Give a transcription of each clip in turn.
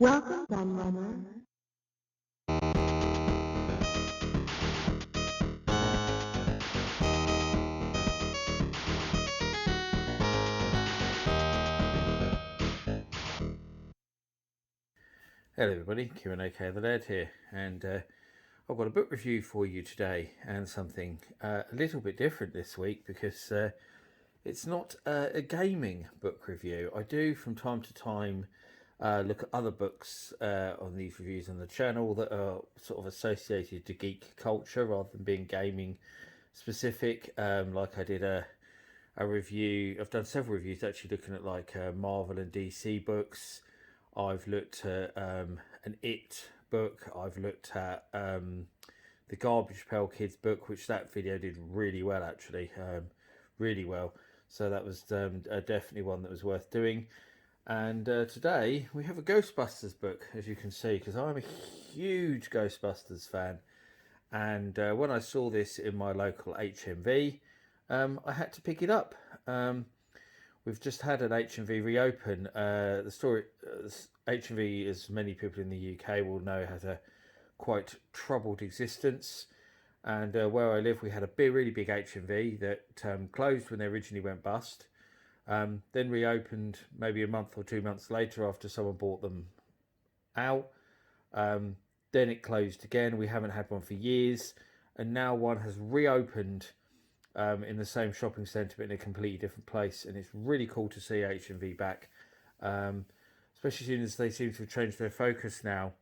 Welcome, Gunrunner. Hello everybody, Q&AK the Lad here, and I've got a book review for you today, and something a little bit different this week because it's not a gaming book review. I do from time to time look at other books on these reviews on the channel that are sort of associated to geek culture rather than being gaming specific. Like I did a review, I've done several reviews actually looking at like Marvel and DC books. I've looked at an It book. I've looked at the Garbage Pail Kids book, which that video did really well actually, really well. So that was definitely one that was worth doing. And today we have a Ghostbusters book, as you can see, because I'm a huge Ghostbusters fan. And when I saw this in my local HMV, I had to pick it up. We've just had an HMV reopen. The story, HMV, as many people in the UK will know, has a quite troubled existence. And where I live, we had a really big HMV that closed when they originally went bust. Then reopened maybe a month or 2 months later after someone bought them out. Then it closed again. We haven't had one for years. And now one has reopened in the same shopping centre but in a completely different place, and it's really cool to see HMV back, especially soon as they seem to have changed their focus now,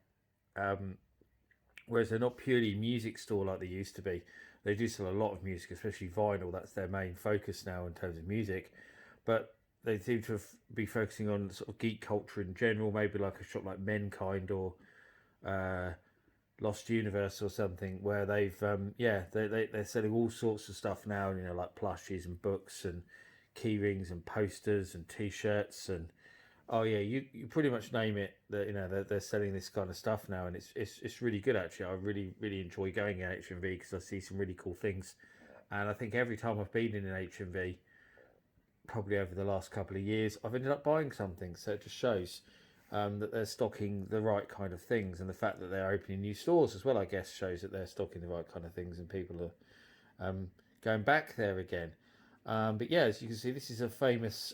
whereas they're not purely a music store like they used to be. They do sell a lot of music, especially vinyl. That's their main focus now in terms of music, but they seem to be focusing on sort of geek culture in general, maybe like a shop like Menkind or Lost Universe or something, where they've they're selling all sorts of stuff now, you know, like plushies and books and key rings and posters and t-shirts and oh yeah, you pretty much name it, that you know they're selling this kind of stuff now, and it's really good actually. I really enjoy going in HMV because I see some really cool things, and I think every time I've been in an HMV, probably over the last couple of years, I've ended up buying something. So it just shows that they're stocking the right kind of things, and the fact that they're opening new stores as well, I guess, shows that they're stocking the right kind of things, and people are going back there again. But yeah, as you can see, this is a famous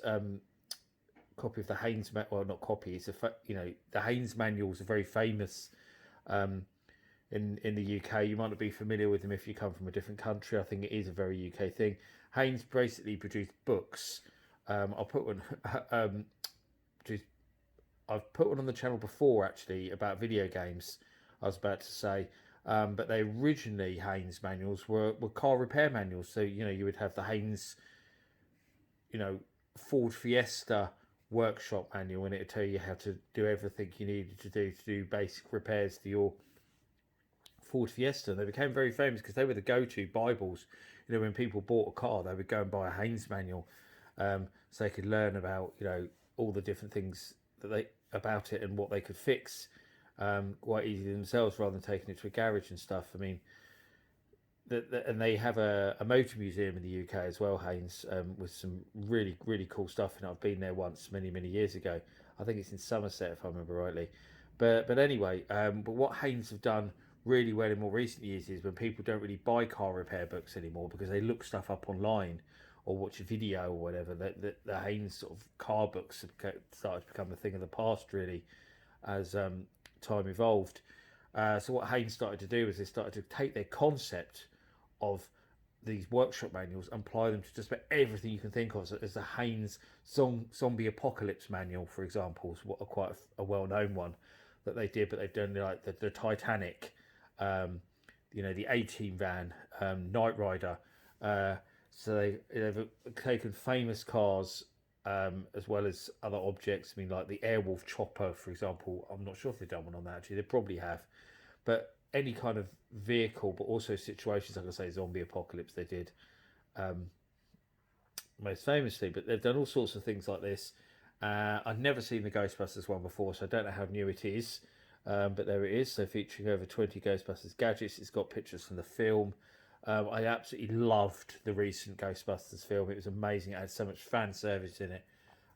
copy of the Haynes. Well, not copy. It's the Haynes manuals are very famous in the UK. You might not be familiar with them if you come from a different country. I think it is a very UK thing. Haynes basically produced books. I'll put one. I've put one on the channel before actually about video games. I was about to say, but they originally Haynes manuals were car repair manuals. So you know you would have the Haynes, you know, Ford Fiesta workshop manual, and it would tell you how to do everything you needed to do basic repairs to your Ford Fiesta. And they became very famous because they were the go-to Bibles. You know, when people bought a car, they would go and buy a Haynes manual, so they could learn about, you know, all the different things about it and what they could fix quite easily themselves rather than taking it to a garage and stuff. I mean, and they have a motor museum in the UK as well, Haynes, with some really cool stuff in it. I've been there once many years ago. I think it's in Somerset if I remember rightly. But anyway, but what Haynes have done really well in more recent years is when people don't really buy car repair books anymore because they look stuff up online or watch a video or whatever, the Haynes sort of car books have started to become a thing of the past really as time evolved. So what Haynes started to do is they started to take their concept of these workshop manuals and apply them to just about everything you can think of. So there's the Haynes Zombie Apocalypse Manual, for example, is quite a well-known one that they did, but they've done like the Titanic, the A-Team van, Knight Rider. So they've taken famous cars as well as other objects. I mean, like the Airwolf chopper, for example. I'm not sure if they've done one on that actually. They probably have, but any kind of vehicle, but also situations like I say, zombie apocalypse. They did most famously, but they've done all sorts of things like this. I've never seen the Ghostbusters one before, so I don't know how new it is. But there it is. So featuring over 20 Ghostbusters gadgets. It's got pictures from the film. I absolutely loved the recent Ghostbusters film. It was amazing. It had so much fan service in it.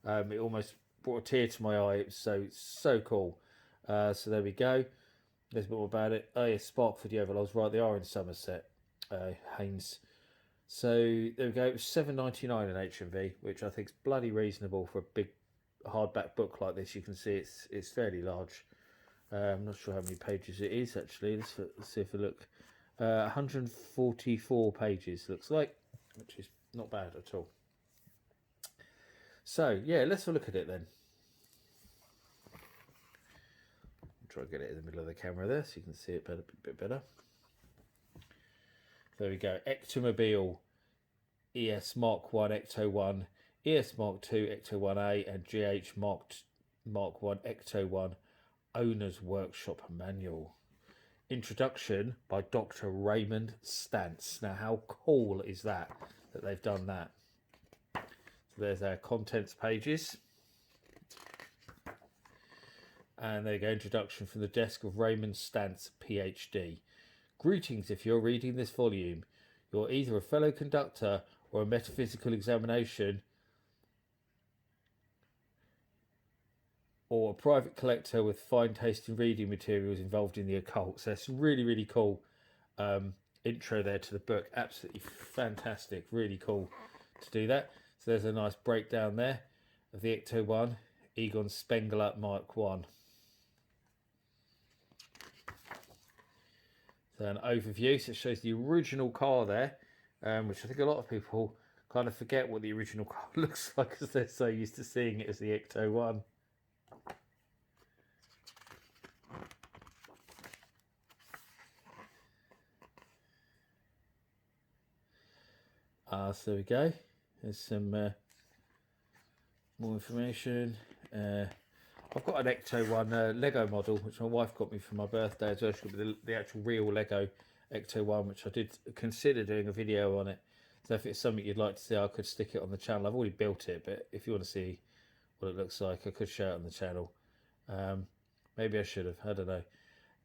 It almost brought a tear to my eye. It was so cool. So there we go. There's a bit more about it. Oh yeah, Spark for the Overlords. Right, they are in Somerset, Haynes. So there we go. It was $7.99 in HMV, which I think is bloody reasonable for a big hardback book like this. You can see it's fairly large. I'm not sure how many pages it is actually. Let's see if I look. 144 pages looks like, which is not bad at all. So yeah, let's have a look at it then. Try to get it in the middle of the camera there so you can see it better, a bit better. There we go. Ectomobile ES Mark 1 Ecto 1, ES Mark 2 Ecto 1A, and GH Mark 1 Ecto 1 Owner's Workshop Manual. Introduction by Dr. Raymond Stantz. Now, how cool is that they've done that? So there's our contents pages. And there you go, introduction from the desk of Raymond Stantz, PhD. Greetings if you're reading this volume. You're either a fellow conductor or a metaphysical examination or a private collector with fine taste in reading materials involved in the occult. So it's really, really cool intro there to the book. Absolutely fantastic. Really cool to do that. So there's a nice breakdown there of the Ecto 1, Egon Spengler Mark 1. So an overview, so it shows the original car there, which I think a lot of people kind of forget what the original car looks like because they're so used to seeing it as the Ecto 1. So there we go. There's some more information. I've got an Ecto 1 Lego model, which my wife got me for my birthday as well. She got me the actual real Lego Ecto 1, which I did consider doing a video on it. So if it's something you'd like to see, I could stick it on the channel. I've already built it, but if you want to see what it looks like, I could show it on the channel. Maybe I should have, I don't know.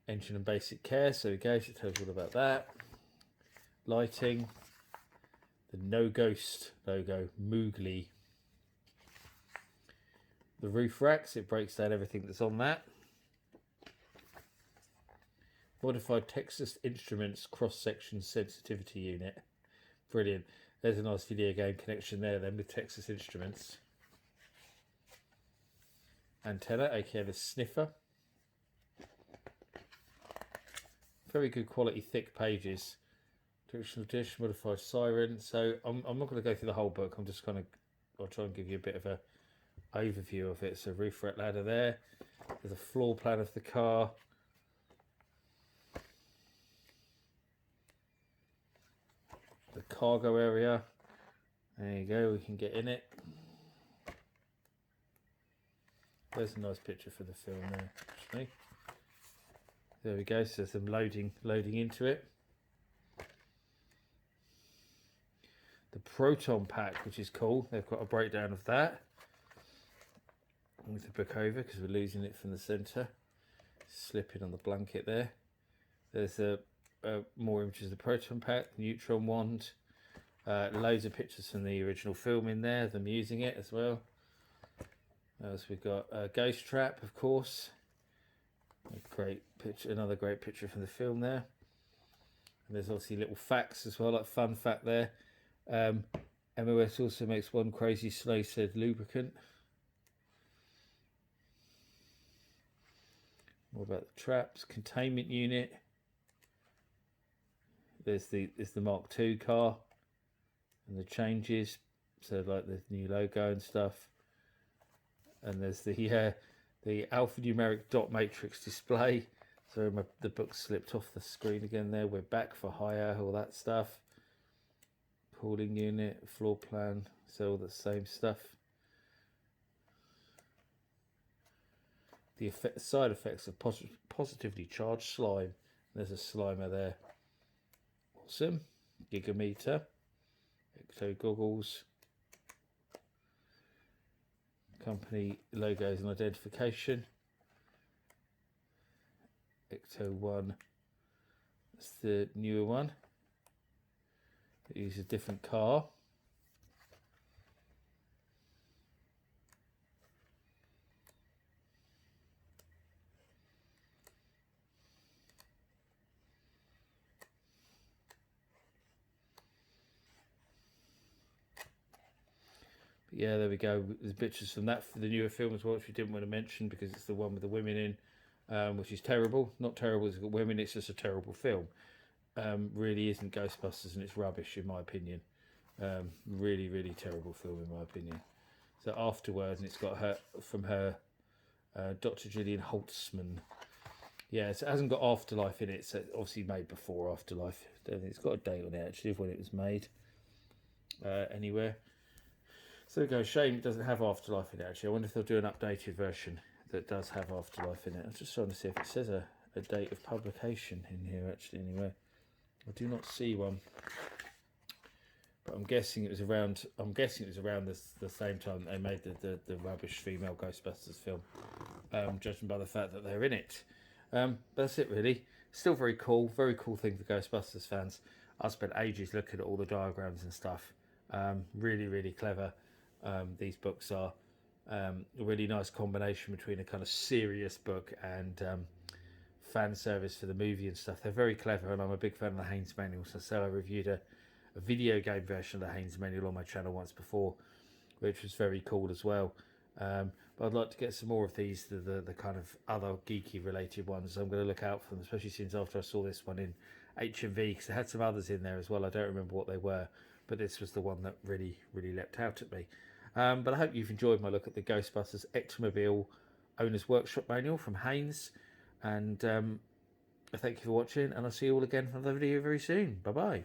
Engine and basic care, so there we go. So it tells you all about that. Lighting. The No Ghost logo, Moogly. The roof racks, it breaks down everything that's on that. Modified Texas Instruments cross-section sensitivity unit. Brilliant. There's a nice video game connection there then with Texas Instruments. Antenna, aka the sniffer. Very good quality, thick pages. Directional dish, modified siren. So I'm not going to go through the whole book. I'm just I'll try and give you a bit of a overview of it. So roof rack ladder there. There's a floor plan of the car. The cargo area. There you go. We can get in it. There's a nice picture for the film there, actually. There we go. So some loading into it. The Proton Pack, which is cool. They've got a breakdown of that. With the book over because we're losing it from the centre. Slipping on the blanket there. There's more images of the Proton Pack, the Neutron Wand. Loads of pictures from the original film in there, them using it as well. Else we've got Ghost Trap, of course. A great picture, another great picture from the film there. And there's obviously little facts as well, like fun fact there. MOS also makes one crazy slow said lubricant. More about the traps, containment unit. There's the Mark II car and the changes, so like the new logo and stuff. And there's the alphanumeric dot matrix display. So the book slipped off the screen again there. We're back for hire, all that stuff. Cooling unit, floor plan, so all the same stuff. The side effects of positively charged slime. There's a Slimer there. Awesome. Gigameter. Ecto goggles. Company logos and identification. Ecto 1. That's the newer one. It uses a different car. Yeah, there we go. There's pictures from that for the newer film as well, which we didn't want to mention because it's the one with the women in, which is terrible. Not terrible, it's got women, it's just a terrible film. Really isn't Ghostbusters, and it's rubbish in my opinion. Really, really terrible film in my opinion. So Afterwards, and it's got her from her Dr. Gillian Holtzman. Yeah, so it hasn't got Afterlife in it, so it's obviously made before Afterlife. I don't think it's got a date on it actually of when it was made anywhere. So there we go. Shame it doesn't have Afterlife in it actually. I wonder if they'll do an updated version that does have Afterlife in it. I'm just trying to see if it says a date of publication in here actually anywhere. I do not see one. But I'm guessing it was around. The same time that they made the rubbish female Ghostbusters film, judging by the fact that they're in it. That's it really. Still very cool thing for Ghostbusters fans. I spent ages looking at all the diagrams and stuff. Really, really clever. These books are a really nice combination between a kind of serious book and fan service for the movie and stuff. They're very clever, and I'm a big fan of the Haynes manual. So I reviewed a video game version of the Haynes manual on my channel once before, which was very cool as well. But I'd like to get some more of these, the kind of other geeky related ones. I'm going to look out for them, especially since after I saw this one in HMV, because it had some others in there as well. I don't remember what they were, but this was the one that really, really leapt out at me. But I hope you've enjoyed my look at the Ghostbusters Ectomobile Owner's Workshop Manual from Haynes. And thank you for watching, and I'll see you all again for another video very soon. Bye-bye.